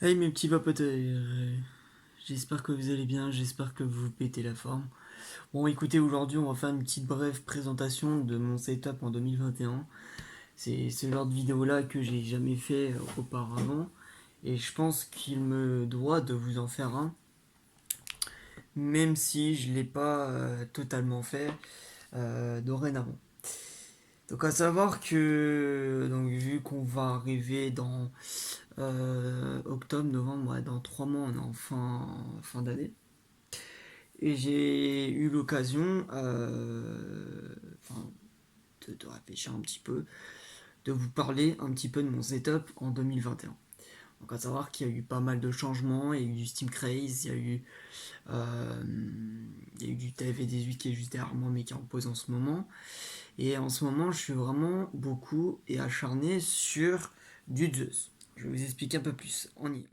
Hey mes petits papotes, j'espère que vous allez bien, j'espère que vous pétez la forme. Bon écoutez, aujourd'hui on va faire une petite brève présentation de mon setup en 2021. C'est ce genre de vidéo là que j'ai jamais fait auparavant et je pense qu'il me doit de vous en faire un, même si je l'ai pas totalement fait dorénavant. Donc à savoir que donc vu qu'on va arriver dans octobre, novembre, ouais, dans 3 mois on est en fin d'année. Et j'ai eu l'occasion enfin, de réfléchir un petit peu, de vous parler un petit peu de mon setup en 2021. Donc à savoir qu'il y a eu pas mal de changements, il y a eu du Steam Craze, euh, il y a eu du TFT18 qui est juste derrière moi mais qui est en pause en ce moment. Et en ce moment je suis vraiment beaucoup et acharné sur du Zeus. Je vais vous expliquer un peu plus. On y est.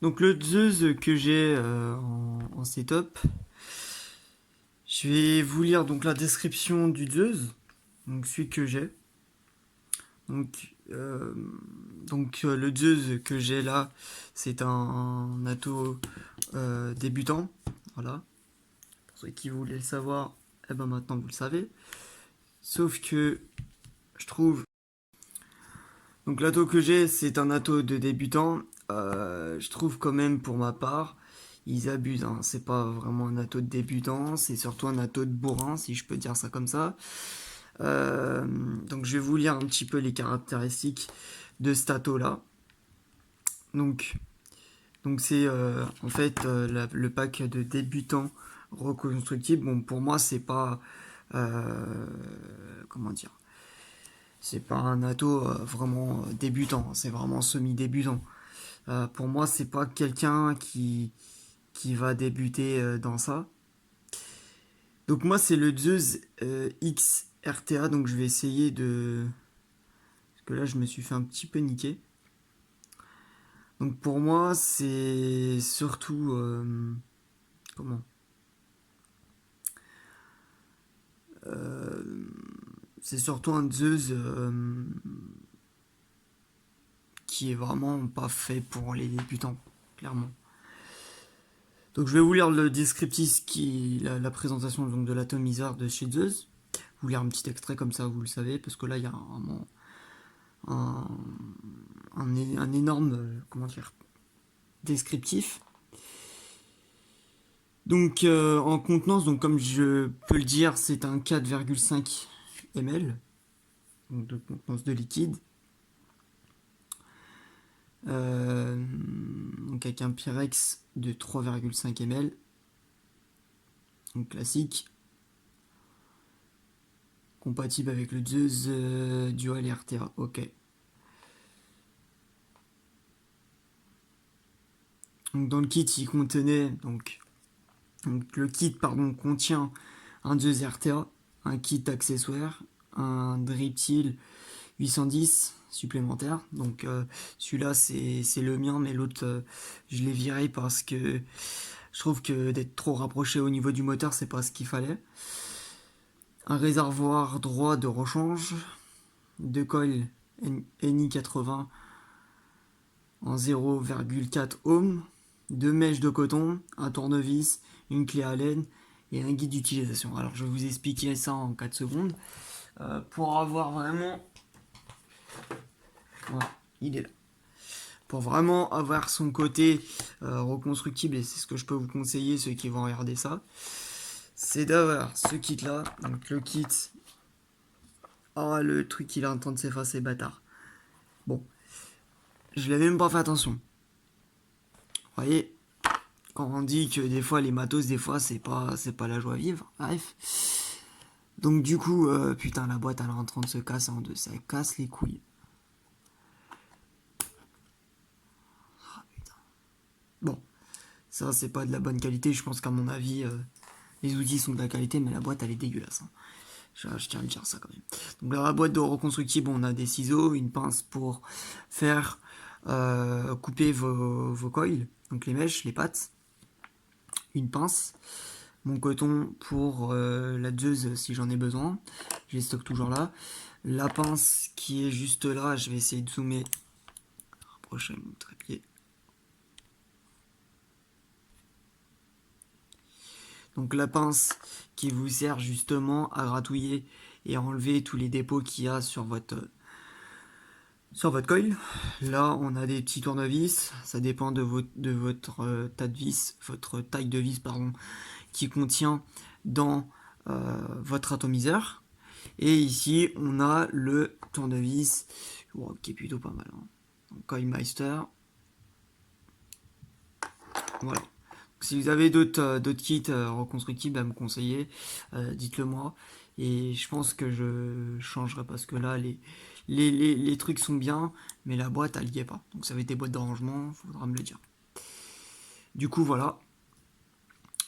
Donc le Zeus que j'ai en setup, je vais vous lire donc la description du Zeus, donc celui que j'ai. Donc, le Zeus que j'ai là, c'est un Atto débutant. Voilà. Pour ceux qui voulaient le savoir, eh ben maintenant vous le savez. Sauf que je trouve. Donc l'Atto que j'ai, c'est un Atto de débutant. Je trouve quand même pour ma part, ils abusent. Hein. C'est pas vraiment un Atto de débutant, c'est surtout un Atto de bourrin, si je peux dire ça comme ça. Donc je vais vous lire un petit peu les caractéristiques de cet atto là. Donc, donc c'est en fait le pack de débutants reconstructibles. Bon, pour moi, c'est pas. Comment dire. C'est pas un atto vraiment débutant, c'est vraiment semi-débutant. Pour moi, c'est pas quelqu'un qui va débuter dans ça. Donc, moi, c'est le Zeus X RTA, donc je vais essayer de. Parce que là, je me suis fait un petit peu niquer. Donc pour moi, c'est surtout comment euh, c'est surtout un Zeus qui est vraiment pas fait pour les débutants, clairement. Donc je vais vous lire le descriptif la présentation donc, de l'atomiseur de chez Zeus. Vous lire un petit extrait comme ça, vous le savez, parce que là il y a vraiment un, un énorme comment dire descriptif. Donc en contenance, donc comme je peux le dire, c'est un 4,5 ml, donc de contenance de liquide. Donc avec un Pyrex de 3,5 ml, donc classique, compatible avec le Zeus Dual RTA. Ok. Donc dans le kit, il contenait donc le kit pardon contient un Zeus RTA, un kit accessoire, un Driptil 810 supplémentaire. Donc celui-là c'est le mien, mais l'autre je l'ai viré parce que je trouve que d'être trop rapproché au niveau du moteur, c'est pas ce qu'il fallait. Un réservoir droit de rechange, deux coils NI 80 en 0,4 ohm, deux mèches de coton, un tournevis, une clé Allen et un guide d'utilisation. Alors je vais vous expliquer ça en 4 secondes. Pour avoir vraiment... Voilà, il est là. Pour vraiment avoir son côté reconstructible, et c'est ce que je peux vous conseiller, ceux qui vont regarder ça, c'est d'avoir ce kit là. Donc le kit. Oh, le truc il est en train de s'effacer, bâtard. Bon, je l'avais même pas fait attention. Vous voyez, quand on dit que des fois les matos, des fois c'est pas la joie à vivre. Bref. Donc du coup, putain, la boîte elle est en train de se casser en deux. Ça casse les couilles. Ah, putain. Bon, ça c'est pas de la bonne qualité. Je pense qu'à mon avis, les outils sont de la qualité, mais la boîte elle est dégueulasse. Hein. Je tiens à le dire ça quand même. Donc dans la boîte de reconstructible, on a des ciseaux, une pince pour faire couper vos coils, donc les mèches, les pattes, une pince, mon coton pour la zeuse si j'en ai besoin, je les stocke toujours là. La pince qui est juste là, je vais essayer de zoomer, rapprocher mon trépied. Donc la pince qui vous sert justement à gratouiller et à enlever tous les dépôts qu'il y a sur votre coil. Là, on a des petits tournevis, ça dépend de votre tas de vis, votre taille de vis, pardon, qui contient dans votre atomiseur. Et ici, on a le tournevis, qui est plutôt pas mal. Hein. Coilmeister. Voilà. Donc, si vous avez d'autres kits reconstructibles à me conseiller, dites-le moi. Et je pense que je changerai parce que là, les trucs sont bien, mais la boîte, elle y est pas. Donc ça va être des boîtes d'arrangement, il faudra me le dire. Du coup, voilà.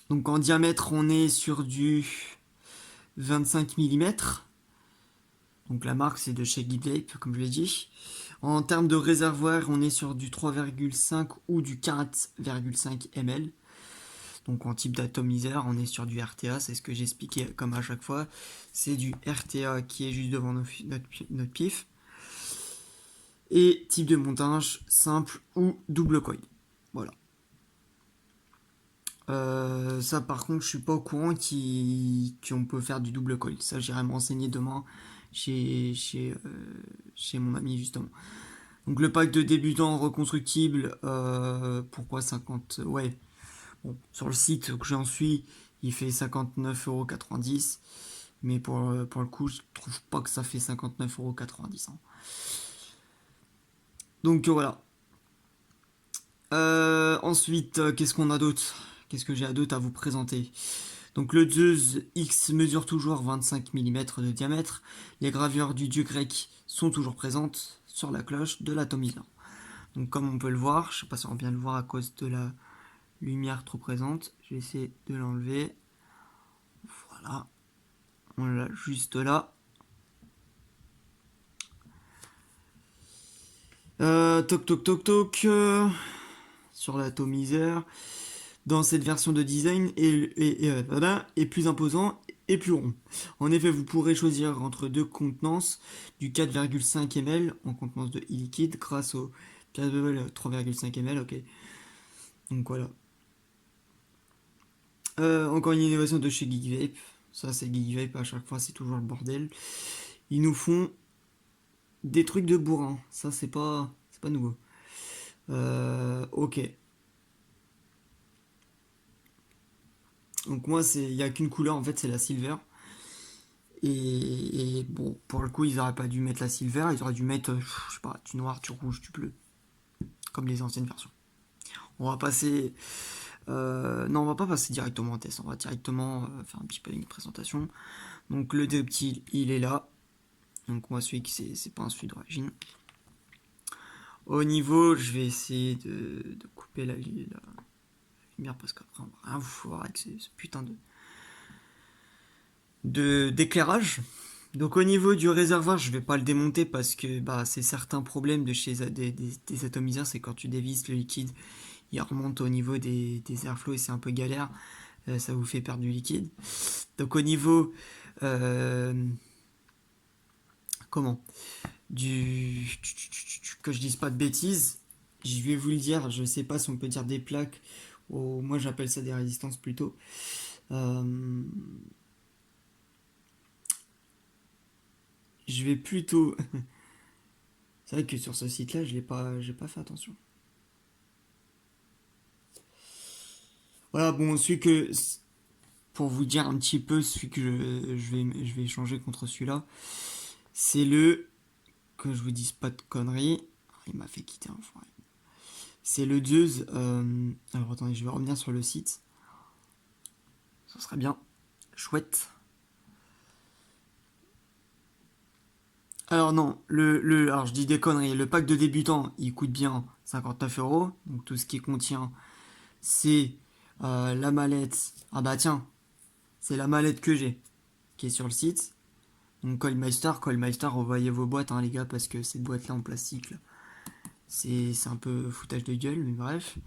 Donc en diamètre, on est sur du 25 mm. Donc la marque, c'est de chez Gidvape, comme je l'ai dit. En termes de réservoir, on est sur du 3,5 ou du 4,5 ml. Donc en type d'atomiseur, on est sur du RTA, c'est ce que j'expliquais comme à chaque fois. C'est du RTA qui est juste devant notre pif. Et type de montage, simple ou double coil. Voilà. Ça par contre, je suis pas au courant qu'on peut faire du double coil. Ça, j'irai me renseigner demain chez mon ami justement. Donc le pack de débutants reconstructible, pourquoi 50? Ouais, bon, sur le site que j'en suis, il fait 59,90 €. Mais pour le coup, je trouve pas que ça fait 59,90 €. Hein. Donc voilà. Ensuite, qu'est-ce qu'on a d'autre? Qu'est-ce que j'ai d'autre à vous présenter? Donc le Zeus X mesure toujours 25 mm de diamètre. Les gravures du dieu grec sont toujours présentes sur la cloche de l'atomiseur. Donc comme on peut le voir, je sais pas si on va bien le voir à cause de la lumière trop présente. Je vais essayer de l'enlever. Voilà. On l'a juste là. Toc toc toc toc. Sur l'atomiseur. Dans cette version de design est plus imposant et plus rond. En effet, vous pourrez choisir entre deux contenances du 4,5 ml en contenance de e-liquide grâce au 3,5 ml. Ok. Donc voilà. Encore une innovation de chez Geekvape. Ça, c'est Geekvape, à chaque fois, c'est toujours le bordel. Ils nous font des trucs de bourrin. Ça, c'est pas nouveau. Ok. Donc moi, il n'y a qu'une couleur, en fait, c'est la silver. Et bon, pour le coup, ils auraient pas dû mettre la silver, ils auraient dû mettre, je sais pas, du noir, du rouge, du bleu, comme les anciennes versions. On va passer, non, on va pas passer directement en test, on va directement faire un petit peu une présentation. Donc le Deoptil, il est là. Donc moi, celui qui c'est pas un celui d'origine. Au niveau, je vais essayer de couper la lumière parce qu'après on va rien vous voir avec ce putain d'éclairage. Donc au niveau du réservoir, je vais pas le démonter parce que c'est certains problèmes de chez des atomiseurs, c'est quand tu dévisses le liquide, il remonte au niveau des airflows et c'est un peu galère, ça vous fait perdre du liquide. Donc au niveau comment que je dise pas de bêtises, je vais vous le dire, je sais pas si on peut dire des plaques, ou moi j'appelle ça des résistances plutôt. Je vais plutôt c'est vrai que sur ce site-là, j'ai pas fait attention. Voilà, bon, pour vous dire un petit peu, celui que je vais échanger contre celui-là, c'est que je vous dise pas de conneries. Il m'a fait quitter un foiré. C'est le Zeus. Alors attendez, je vais revenir sur le site. Ça serait bien. Chouette. Alors non, alors je dis des conneries. Le pack de débutants, il coûte bien 59 €. Donc tout ce qui contient, c'est la mallette. Ah bah tiens, c'est la mallette que j'ai, qui est sur le site. Donc Coilmeister, revoyez vos boîtes les gars, parce que cette boîte là en plastique là, c'est un peu foutage de gueule, mais bref.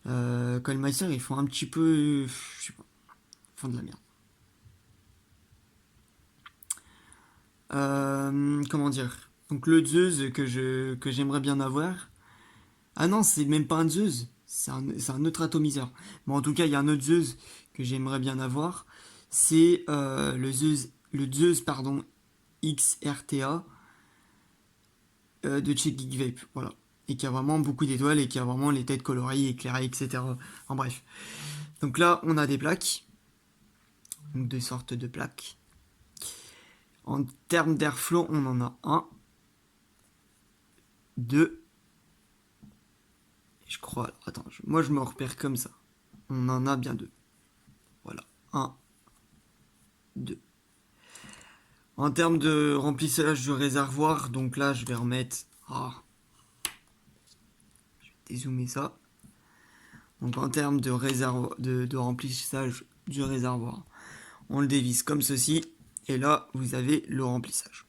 Coilmeister, ils font un petit peu, je sais pas, ils font de la merde. Comment dire? Donc le Zeus que j'aimerais bien avoir. Ah non, c'est même pas un Zeus, un autre atomiseur. Mais en tout cas, il y a un autre Zeus que j'aimerais bien avoir. C'est le Zeus pardon, XRTA de chez Geekvape. Voilà. Et qui a vraiment beaucoup d'étoiles et qui a vraiment les têtes colorées, éclairées, etc. En bref. Donc là, on a des plaques. Donc deux sortes de plaques. En termes d'airflow, on en a un, deux, je crois. Alors, attends, moi je me repère comme ça. On en a bien deux. Voilà, un, deux. En termes de remplissage du réservoir, donc là je vais remettre. Je vais dézoomer ça. Donc en termes de remplissage du réservoir, on le dévisse comme ceci. Et là, vous avez le remplissage.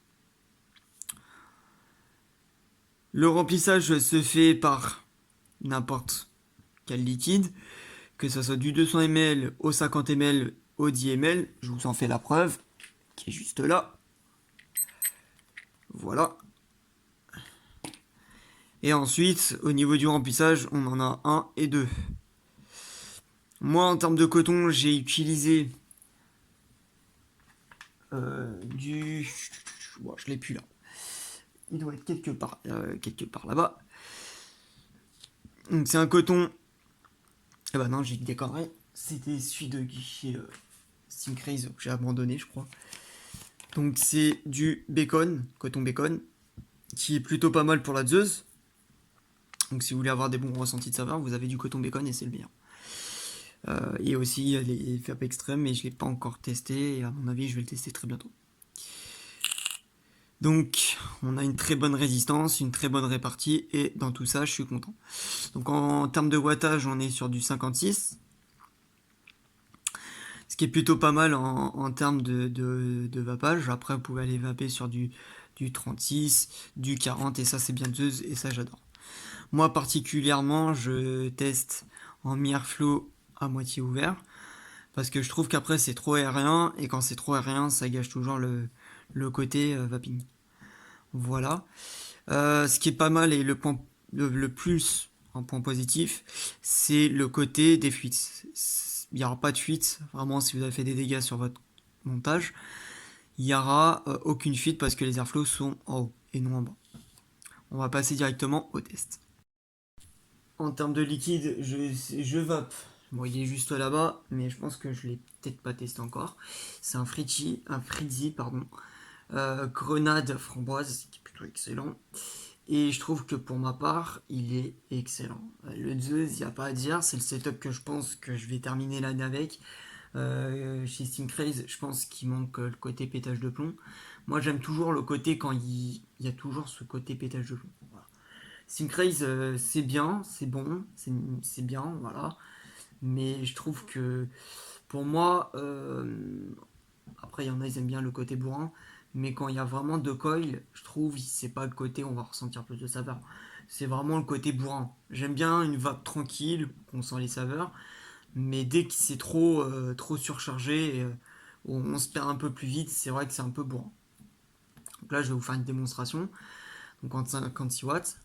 Le remplissage se fait par n'importe quel liquide, que ce soit du 200 ml au 50 ml au 10 ml. Je vous en fais la preuve, qui est juste là. Voilà. Et ensuite, au niveau du remplissage, on en a un et deux. Moi, en termes de coton, j'ai utilisé du... Bon, je l'ai plus là. Il doit être quelque part là-bas. Donc c'est un coton... Eh ben non, j'ai décoré. C'était celui de chez Steamcraze que j'ai abandonné, je crois. Donc c'est du bacon, coton bacon, qui est plutôt pas mal pour la Zeus. Donc si vous voulez avoir des bons ressentis de saveur, vous avez du coton bacon et c'est le meilleur. Et aussi il y a les vapes extrêmes, mais je ne l'ai pas encore testé et à mon avis je vais le tester très bientôt. Donc on a une très bonne résistance, une très bonne répartie et dans tout ça je suis content. Donc en termes de wattage on est sur du 56. Ce qui est plutôt pas mal en termes de vapage. Après vous pouvez aller vaper sur du 36, du 40 et ça c'est bien Zeus et ça j'adore. Moi particulièrement je teste en mi-airflow à moitié ouvert parce que je trouve qu'après c'est trop aérien et quand c'est trop aérien ça gâche toujours le côté vaping. Voilà. Ce qui est pas mal et le plus en point positif, c'est le côté des fuites. Il n'y aura pas de fuite, vraiment si vous avez fait des dégâts sur votre montage, il n'y aura aucune fuite parce que les airflows sont en haut et non en bas. On va passer directement au test. En termes de liquide, je vape. Bon, il est juste là-bas, mais je pense que je l'ai peut-être pas testé encore. C'est un Fritzy, pardon. Grenade framboise, qui est plutôt excellent. Et je trouve que pour ma part, il est excellent. Le Zeus, il n'y a pas à dire, c'est le setup que je pense que je vais terminer l'année avec. Chez Steamcraze, je pense qu'il manque le côté pétage de plomb. Moi, j'aime toujours le côté quand il y a toujours ce côté pétage de plomb. Voilà. Steamcraze, c'est bien, c'est bon, c'est bien, voilà. Mais je trouve que pour moi, après il y en a, ils aiment bien le côté bourrin. Mais quand il y a vraiment deux coils, je trouve c'est pas le côté on va ressentir plus de saveur. C'est vraiment le côté bourrin. J'aime bien une vape tranquille, qu'on sent les saveurs. Mais dès que c'est trop surchargé, on se perd un peu plus vite, c'est vrai que c'est un peu bourrin. Donc là, je vais vous faire une démonstration. Donc en 56 watts.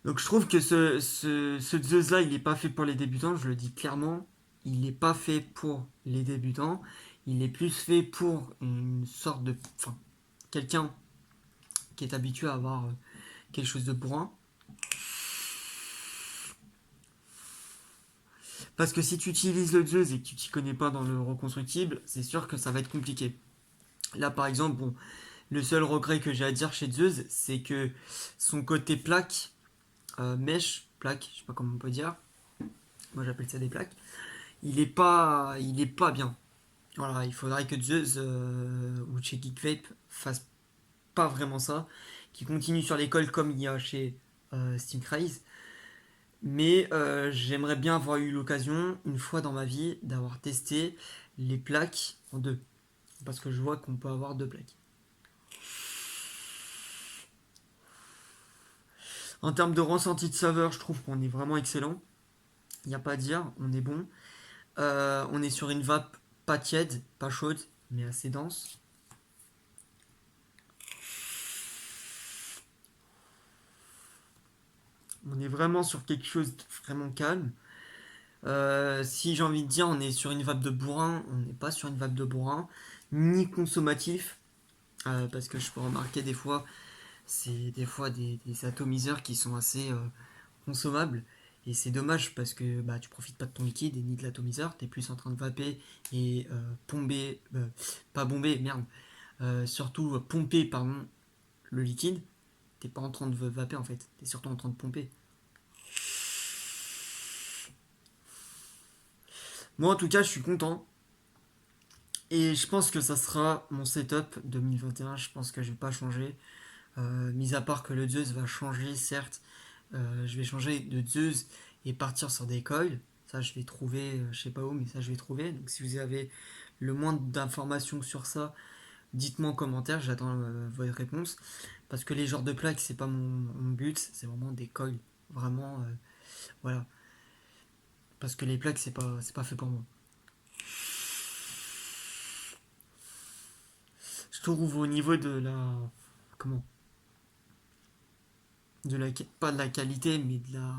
Donc je trouve que ce Zeus là, il n'est pas fait pour les débutants, je le dis clairement. Il n'est pas fait pour les débutants. Il est plus fait pour une sorte de... Enfin, quelqu'un qui est habitué à avoir quelque chose de bourrin. Parce que si tu utilises le Zeus et que tu t'y connais pas dans le reconstructible, c'est sûr que ça va être compliqué. Là par exemple, bon, le seul regret que j'ai à dire chez Zeus, c'est que son côté plaque, plaque, je sais pas comment on peut dire, moi j'appelle ça des plaques, il est pas bien. Voilà, il faudrait que Zeus ou chez Geekvape fasse pas vraiment ça, qui continue sur l'école comme il y a chez Steamcraze. Mais j'aimerais bien avoir eu l'occasion, une fois dans ma vie, d'avoir testé les plaques en deux. Parce que je vois qu'on peut avoir deux plaques. En termes de ressenti de saveur, je trouve qu'on est vraiment excellent. Il n'y a pas à dire, on est bon. On est sur une vape pas tiède, pas chaude, mais assez dense. On est vraiment sur quelque chose de vraiment calme. Si j'ai envie de dire, on est sur une vape de bourrin, on n'est pas sur une vape de bourrin, ni consommatif, parce que je peux remarquer des fois, c'est des fois des atomiseurs qui sont assez consommables. Et c'est dommage parce que bah, tu profites pas de ton liquide et ni de l'atomiseur, t'es plus en train de vaper et pomper, pas bomber, merde, surtout pomper, pardon, le liquide. T'es pas en train de vaper en fait, t'es surtout en train de pomper. Moi en tout cas, je suis content. Et je pense que ça sera mon setup 2021. Je pense que je vais pas changer. Mis à part que le Zeus va changer, certes. Je vais changer de Zeus et partir sur des coils. Ça, je vais trouver, je sais pas où, mais ça, je vais trouver. Donc, si vous avez le moins d'informations sur ça, dites-moi en commentaire. J'attends votre réponse. Parce que les genres de plaques, c'est pas mon but. C'est vraiment des coils. Vraiment, voilà. Parce que les plaques, c'est pas fait pour moi. Je trouve au niveau de la. Comment pas de la qualité, mais de la.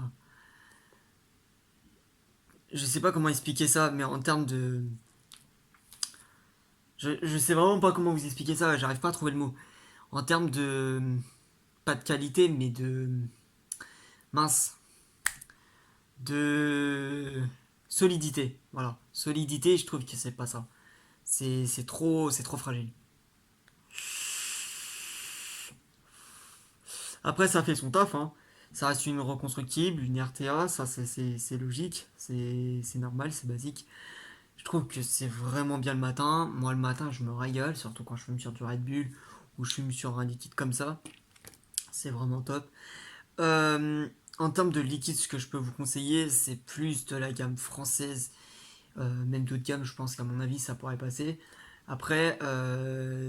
Je sais pas comment expliquer ça, mais en termes de. Je sais vraiment pas comment vous expliquer ça, j'arrive pas à trouver le mot. En termes de. Pas de qualité, mais de. Mince. De. Solidité. Voilà. Solidité, je trouve que c'est pas ça. C'est trop fragile. Après, ça fait son taf, hein. Ça reste une reconstructible, une RTA, ça c'est logique, c'est normal, c'est basique. Je trouve que c'est vraiment bien le matin. Moi, le matin, je me régale, surtout quand je fume sur du Red Bull ou je fume sur un liquide comme ça. C'est vraiment top. Euh, En termes de liquide, ce que je peux vous conseiller, c'est plus de la gamme française. Même d'autres gammes, je pense qu'à mon avis, ça pourrait passer. Après,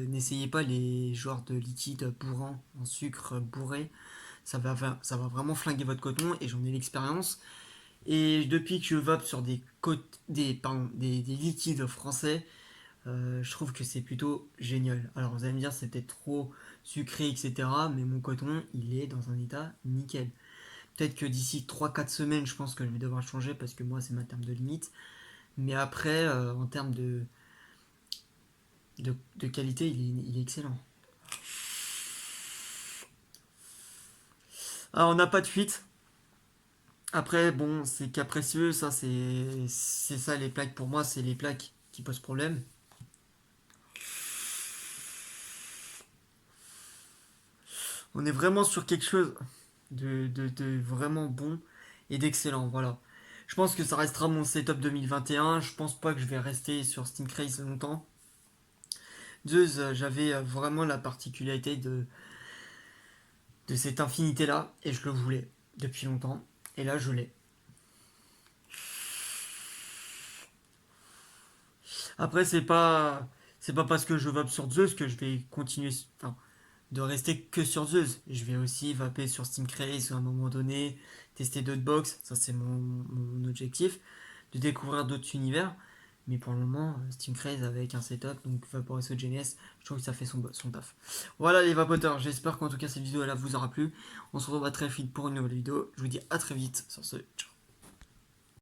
n'essayez pas les genres de liquides bourrants en sucre bourré. Ça va vraiment flinguer votre coton et j'en ai l'expérience. Et depuis que je vape sur des liquides français, je trouve que c'est plutôt génial. Alors vous allez me dire c'est peut-être trop sucré, etc. Mais mon coton, il est dans un état nickel. Peut-être que d'ici 3 4 semaines, je pense que je vais devoir changer parce que moi c'est ma terme de limite. Mais après, en termes de qualité, il est excellent. Alors on n'a pas de fuite. Après, bon, c'est cas précieux, ça c'est ça les plaques pour moi, c'est les plaques qui posent problème. On est vraiment sur quelque chose de vraiment bon et d'excellent, voilà. Je pense que ça restera mon setup 2021. Je pense pas que je vais rester sur Steam Craze longtemps. Zeus, j'avais vraiment la particularité de cette infinité-là et je le voulais depuis longtemps. Et là, je l'ai. Après, c'est pas parce que je vape sur Zeus que je vais continuer, enfin, de rester que sur Zeus. Je vais aussi vaper sur Steam Craze à un moment donné, tester d'autres box, ça c'est mon objectif, de découvrir d'autres univers. Mais pour le moment, Steam Craze avec un setup, donc Vaporwave GNS, je trouve que ça fait son taf. Voilà les vapoteurs, j'espère qu'en tout cas cette vidéo là vous aura plu. On se revoit très vite pour une nouvelle vidéo. Je vous dis à très vite sur ce. Ciao.